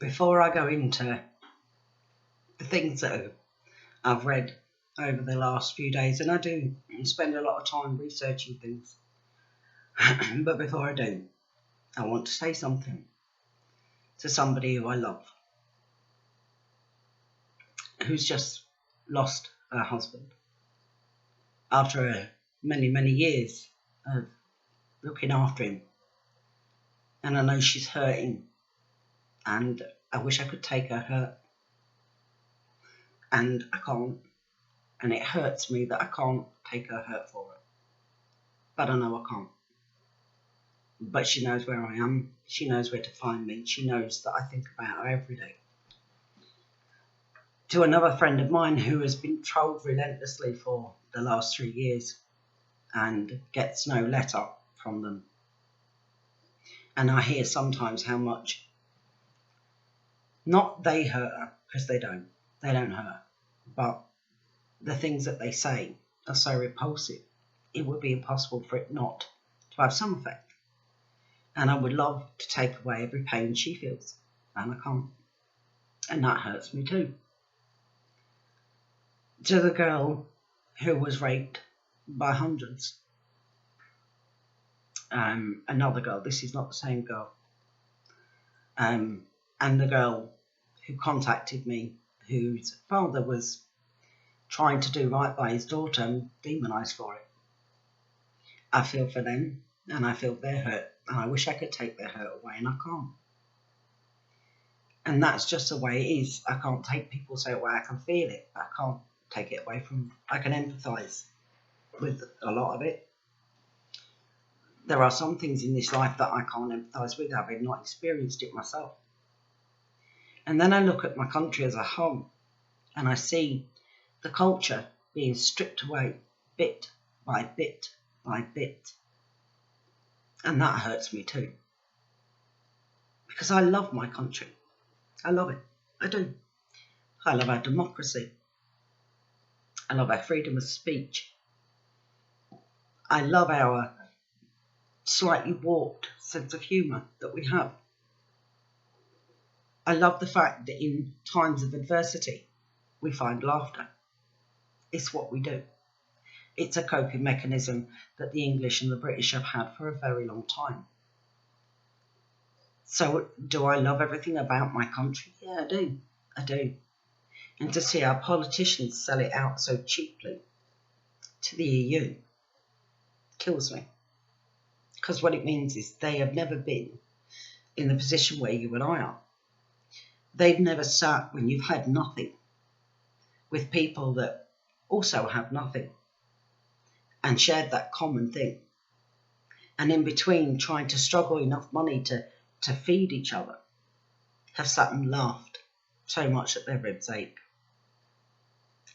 Before I go into the things that I've read over the last few days, and I do spend a lot of time researching things, but before I do, I want to say something to somebody who I love, who's just lost her husband after many, many years of looking after him. And I know she's hurting, and I wish I could take her hurt, and I can't, and it hurts me that I can't take her hurt for her, but I know I can't. But she knows where I am, she knows where to find me, she knows that I think about her every day. To another friend of mine who has been trolled relentlessly for the last 3 years and gets no letter from them. And I hear sometimes how much, not they hurt her, because they don't hurt her, but the things that they say are so repulsive, it would be impossible for it not to have some effect. And I would love to take away every pain she feels, and I can't. And that hurts me too. To the girl who was raped by hundreds, another girl, this is not the same girl, and the girl who contacted me, whose father was trying to do right by his daughter and demonised for it. I feel for them, and I feel their hurt, and I wish I could take their hurt away, and I can't. And that's just the way it is. I can't take people's hurt away. I can feel it. I can't take it away from them. I can empathise with a lot of it. There are some things in this life that I can't empathise with, having not experienced it myself. And then I look at my country as a whole, and I see the culture being stripped away bit by bit by bit. And that hurts me too. Because I love my country. I love it. I do. I love our democracy. I love our freedom of speech. I love our slightly warped sense of humour that we have. I love the fact that in times of adversity, we find laughter. It's what we do. It's a coping mechanism that the English and the British have had for a very long time. So do I love everything about my country? Yeah, I do. I do. And to see our politicians sell it out so cheaply to the EU kills me. Because what it means is they have never been in the position where you and I are. They've never sat when you've had nothing with people that also have nothing and shared that common thing. And in between trying to struggle enough money to feed each other, have sat and laughed so much that their ribs ache.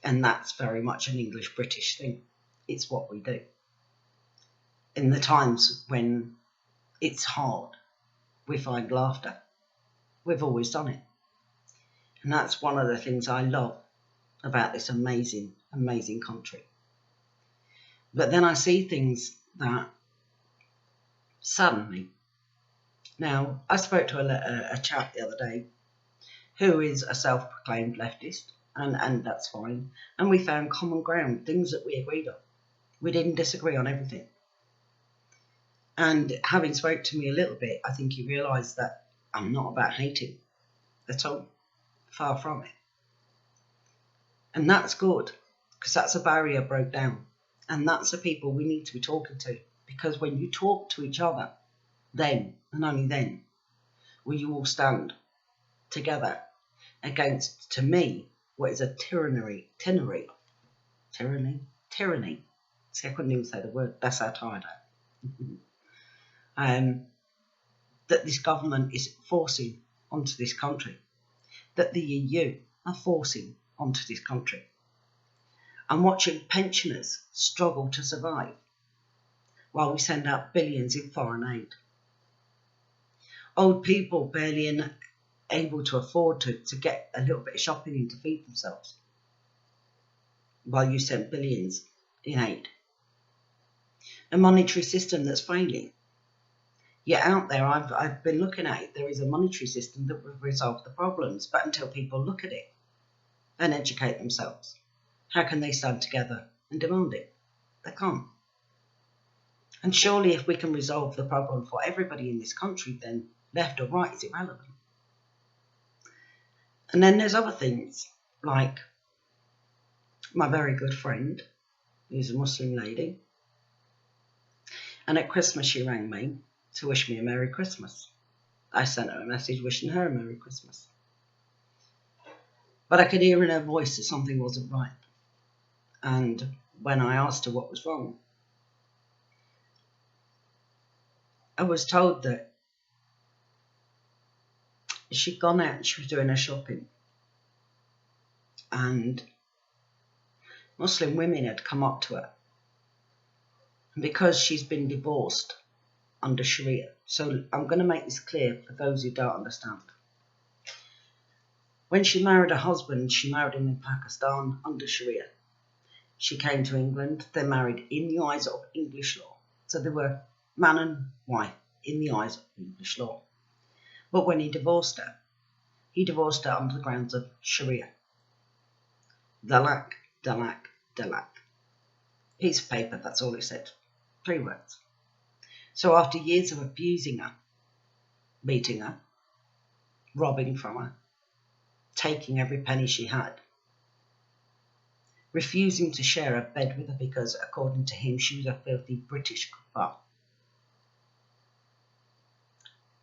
And that's very much an English-British thing. It's what we do. In the times when it's hard, we find laughter. We've always done it. And that's one of the things I love about this amazing, amazing country. But then I see things that sadden me. Now, I spoke to a chap the other day who is a self-proclaimed leftist, and that's fine. And we found common ground, things that we agreed on. We didn't disagree on everything. And having spoke to me a little bit, I think he realised that I'm not about hating at all. Far from it. And that's good, because that's a barrier broke down. And that's the people we need to be talking to. Because when you talk to each other, then, and only then, will you all stand together against, to me, what is a tyranny. See, I couldn't even say the word. That's how tired I am. That this government is forcing onto this country. That the EU are forcing onto this country. I'm watching pensioners struggle to survive while we send out billions in foreign aid. Old people barely able to afford to get a little bit of shopping in to feed themselves while you send billions in aid. A monetary system that's failing. Yet out there, I've been looking at it, there is a monetary system that will resolve the problems, but until people look at it and educate themselves, how can they stand together and demand it? They can't. And surely if we can resolve the problem for everybody in this country, then left or right is irrelevant. And then there's other things, like my very good friend, who's a Muslim lady, and at Christmas she rang me to wish me a Merry Christmas. I sent her a message wishing her a Merry Christmas. But I could hear in her voice that something wasn't right. And when I asked her what was wrong, I was told that she'd gone out and she was doing her shopping, and Muslim women had come up to her. And because she's been divorced under Sharia, so I'm going to make this clear for those who don't understand. When she married her husband, she married him in Pakistan under Sharia. She came to England, they married in the eyes of English law. So they were man and wife in the eyes of English law. But when he divorced her under the grounds of Sharia. Dalak, dalak, dalak. Piece of paper, that's all it said. 3 words. So after years of abusing her, beating her, robbing from her, taking every penny she had, refusing to share a bed with her because, according to him, she was a filthy British kuffar,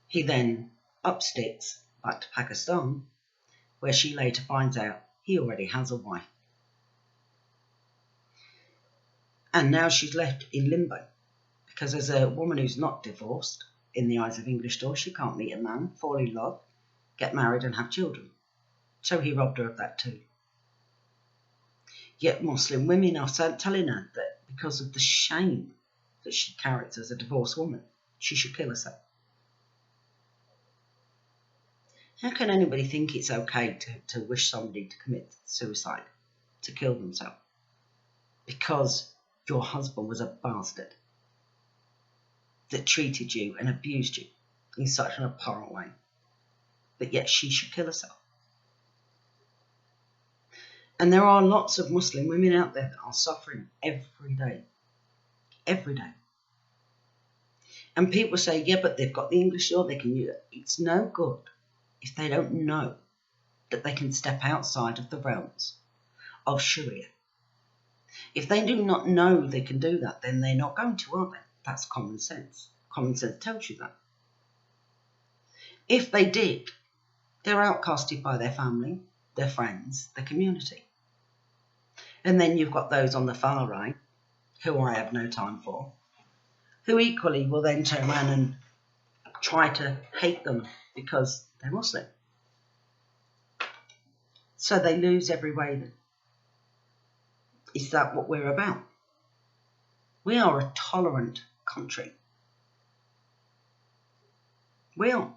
he then up sticks back to Pakistan, where she later finds out he already has a wife. And now she's left in limbo, because as a woman who's not divorced, in the eyes of English law, she can't meet a man, fall in love, get married and have children. So he robbed her of that too. Yet Muslim women are telling her that because of the shame that she carries as a divorced woman, she should kill herself. How can anybody think it's okay to wish somebody to commit suicide, to kill themselves, because your husband was a bastard that treated you and abused you in such an abhorrent way, but yet she should kill herself? And there are lots of Muslim women out there that are suffering every day. Every day. And people say, yeah, but they've got the English law, they can use it. It's no good if they don't know that they can step outside of the realms of Sharia. If they do not know they can do that, then they're not going to, are they? That's common sense. Common sense tells you that. If they did, they're outcasted by their family, their friends, their community. And then you've got those on the far right, who I have no time for, who equally will then turn around and try to hate them because they're Muslim. So they lose every way then. Is that what we're about? We are a tolerant country. We are.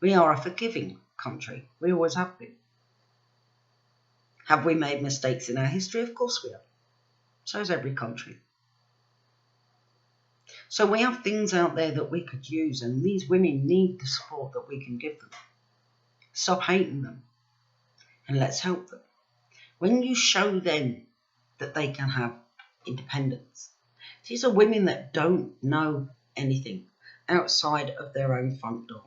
We are a forgiving country. We always have been. Have we made mistakes in our history? Of course we have. So has every country. So we have things out there that we could use, and these women need the support that we can give them. Stop hating them and let's help them. When you show them that they can have independence, these are women that don't know anything outside of their own front door.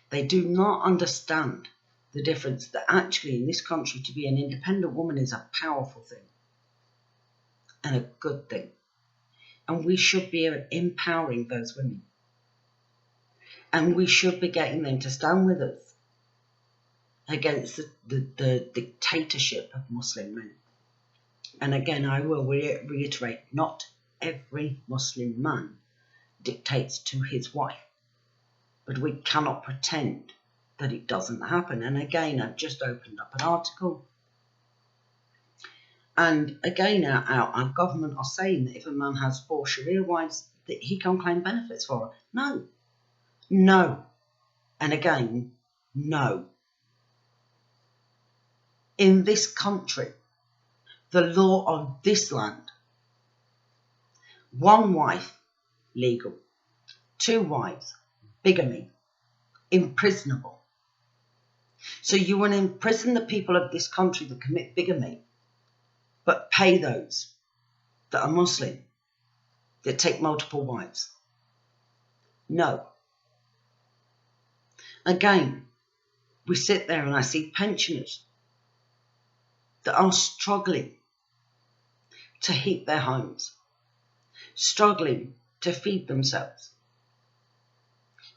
They do not understand the difference that actually in this country to be an independent woman is a powerful thing and a good thing. And we should be empowering those women. And we should be getting them to stand with us against the dictatorship of Muslim men. And again, I will reiterate, not every Muslim man dictates to his wife. But we cannot pretend that it doesn't happen. And again, I've just opened up an article. And again, our government are saying that if a man has 4 Sharia wives, that he can claim benefits for her. No. No. And again, no. In this country, the law of this land, 1 wife, legal. 2 wives, bigamy, imprisonable. So you want to imprison the people of this country that commit bigamy, but pay those that are Muslim, that take multiple wives? No. Again, we sit there and I see pensioners that are struggling to heat their homes, struggling to feed themselves.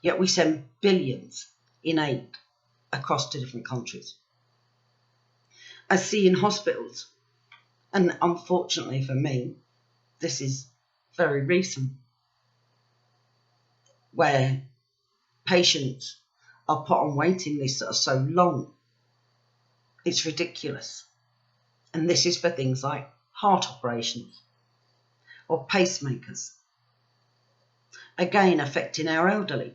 Yet we send billions in aid across to different countries. I see in hospitals, and unfortunately for me, this is very recent, where patients are put on waiting lists that are so long, it's ridiculous. And this is for things like heart operations or pacemakers. Again, affecting our elderly.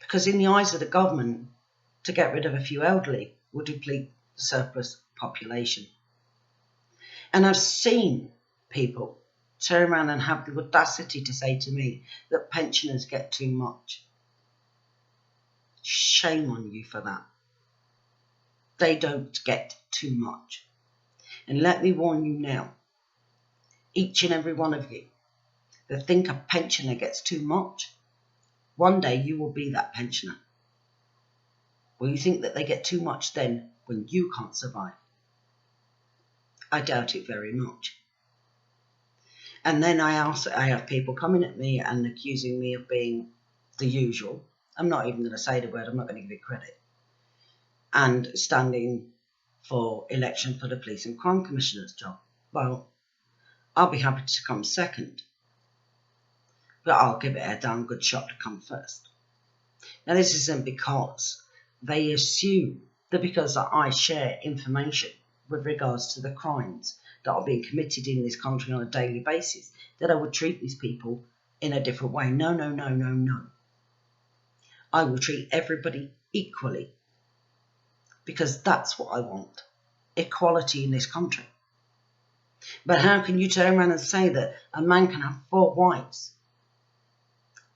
Because in the eyes of the government, to get rid of a few elderly will deplete the surplus population. And I've seen people turn around and have the audacity to say to me that pensioners get too much. Shame on you for that. They don't get too much. And let me warn you now, each and every one of you that think a pensioner gets too much, one day you will be that pensioner. Will you think that they get too much then when you can't survive? I doubt it very much. And then I have people coming at me and accusing me of being the usual. I'm not even going to say the word, I'm not going to give it credit. And standing for election for the Police and Crime Commissioner's job. Well, I'll be happy to come second, but I'll give it a damn good shot to come first. Now, this isn't because they assume that because I share information with regards to the crimes that are being committed in this country on a daily basis, that I would treat these people in a different way. No, no, no, no, no. I will treat everybody equally, because that's what I want, equality in this country. But how can you turn around and say that a man can have 4 wives,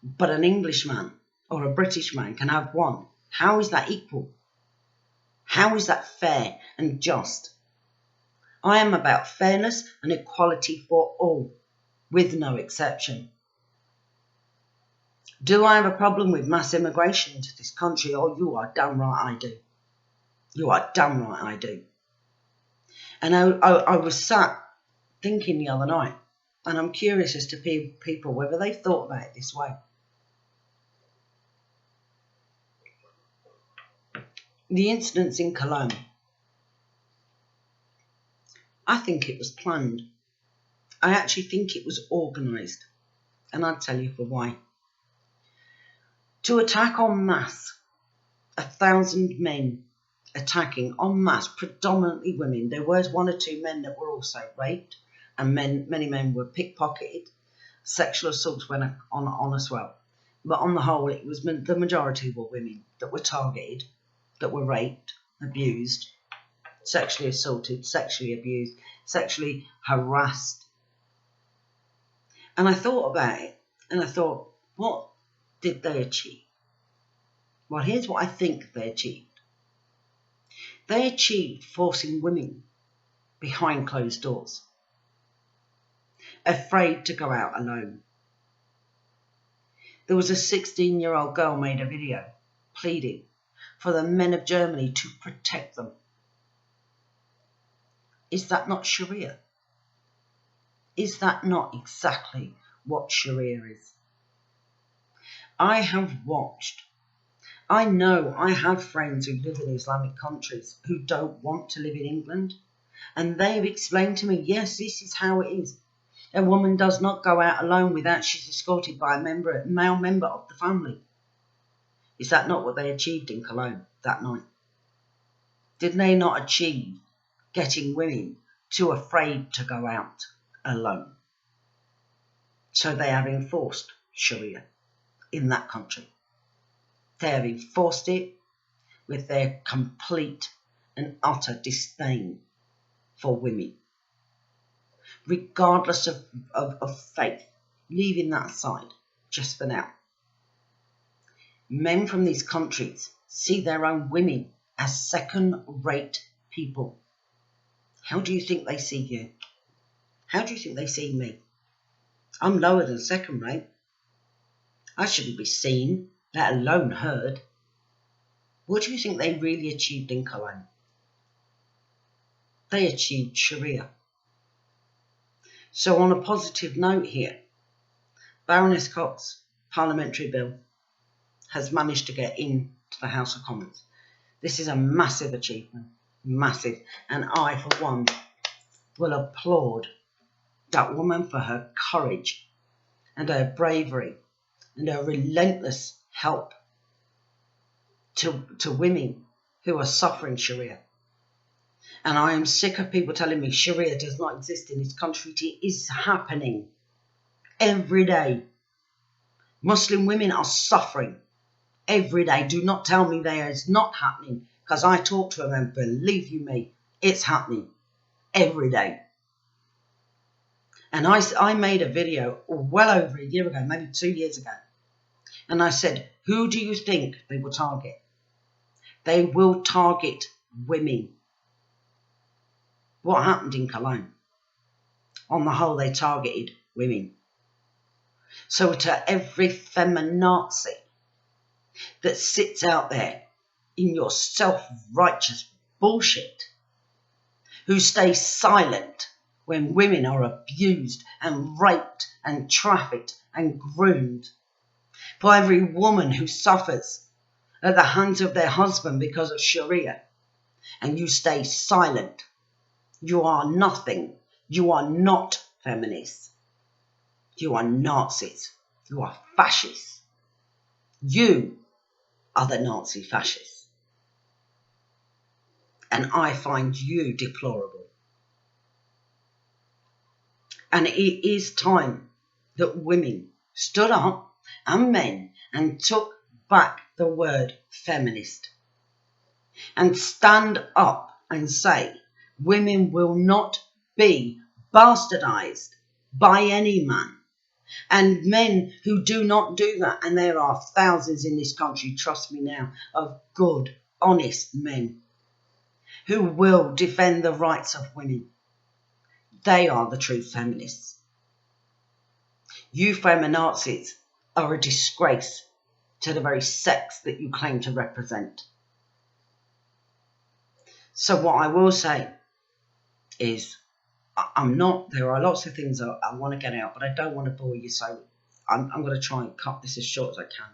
but an Englishman or a British man can have 1? How is that equal? How is that fair and just? I am about fairness and equality for all, with no exception. Do I have a problem with mass immigration into this country? Oh, you are damn right I do. You are damn right I do. And I was sat thinking the other night, and I'm curious as to people whether they thought about it this way. The incidents in Cologne, I think it was planned. I actually think it was organised, and I'll tell you for why. To attack en masse, 1,000 men attacking en masse, predominantly women. There was 1 or 2 men that were also raped, and many men were pickpocketed. Sexual assaults went on as well. But on the whole, it was the majority were women that were targeted, that were raped, abused, sexually assaulted, sexually abused, sexually harassed. And I thought about it, and I thought, what did they achieve? Well, here's what I think they achieved. They achieved forcing women behind closed doors, afraid to go out alone. There was a 16-year-old girl made a video pleading for the men of Germany to protect them. Is that not Sharia? Is that not exactly what Sharia is? I have watched. I know I have friends who live in Islamic countries who don't want to live in England. And they've explained to me, yes, this is how it is. A woman does not go out alone without she's escorted by a male member of the family. Is that not what they achieved in Cologne that night? Did they not achieve getting women too afraid to go out alone? So they have enforced Sharia in that country. They have enforced it with their complete and utter disdain for women, regardless of faith, leaving that aside just for now. Men from these countries see their own women as second-rate people. How do you think they see you? How do you think they see me? I'm lower than second-rate. I shouldn't be seen, let alone heard. What do you think they really achieved in Cologne? They achieved Sharia. So on a positive note here, Baroness Cox parliamentary bill has managed to get into the House of Commons. This is a massive achievement, massive. And I, for one, will applaud that woman for her courage and her bravery and her relentless help to women who are suffering Sharia. And I am sick of people telling me Sharia does not exist in this country. It is happening every day. Muslim women are suffering every day. Do not tell me that it's not happening, because I talk to them and believe you me, it's happening every day. And I made a video well over a year ago, maybe 2 years ago. And I said, who do you think they will target? They will target women. What happened in Cologne? On the whole, they targeted women. So to every feminazi that sits out there in your self-righteous bullshit, who stays silent when women are abused and raped and trafficked and groomed, for every woman who suffers at the hands of their husband because of Sharia, and you stay silent, you are nothing. You are not feminists. You are Nazis. You are fascists. You are the Nazi fascists. And I find you deplorable. And it is time that women stood up, and men, and took back the word feminist. And stand up and say, women will not be bastardized by any man. And men who do not do that, and there are thousands in this country, trust me now, of good, honest men who will defend the rights of women. They are the true feminists. You feminazis are a disgrace to the very sex that you claim to represent. So what I will say is, there are lots of things I want to get out, but I don't want to bore you, so I'm going to try and cut this as short as I can.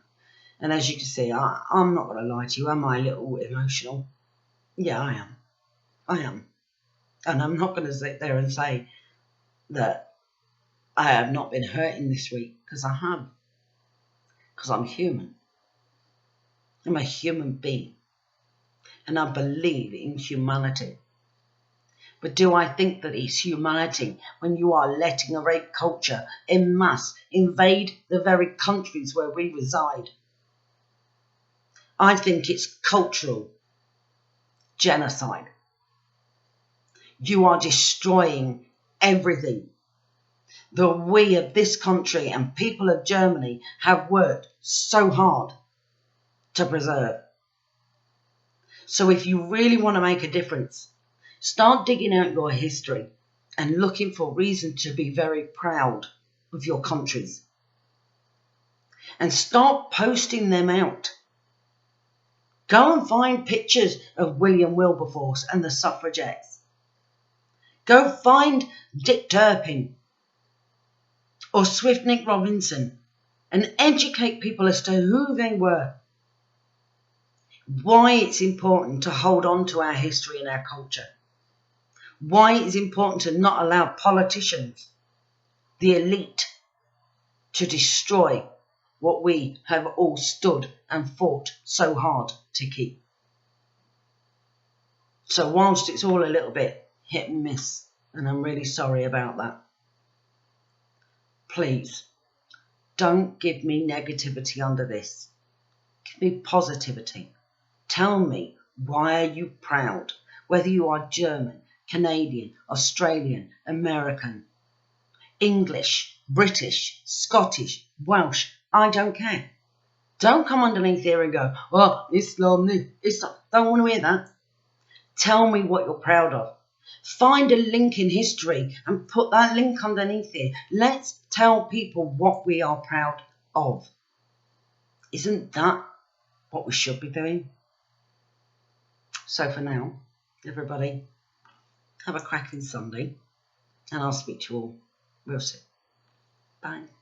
And as you can see, I'm not going to lie to you. Am I a little emotional? Yeah, I am. And I'm not going to sit there and say that I have not been hurting this week, because I have. Because I'm human. I'm a human being. And I believe in humanity. But do I think that it's humanity when you are letting a rape culture en masse invade the very countries where we reside? I think it's cultural genocide. You are destroying everything that we of this country and people of Germany have worked so hard to preserve. So if you really want to make a difference, start digging out your history and looking for reason to be very proud of your countries. And start posting them out. Go and find pictures of William Wilberforce and the suffragettes. Go find Dick Turpin or Swift Nick Robinson and educate people as to who they were. Why it's important to hold on to our history and our culture. Why it is important to not allow politicians, the elite, to destroy what we have all stood and fought so hard to keep. So whilst it's all a little bit hit and miss, and I'm really sorry about that, please don't give me negativity under this. Give me positivity. Tell me, why are you proud? Whether you are German, Canadian, Australian, American, English, British, Scottish, Welsh, I don't care. Don't come underneath here and go, oh, Islam, Islam. Don't want to hear that. Tell me what you're proud of. Find a link in history and put that link underneath here. Let's tell people what we are proud of. Isn't that what we should be doing? So for now, everybody, have a cracking Sunday, and I'll speak to you all real soon. Bye.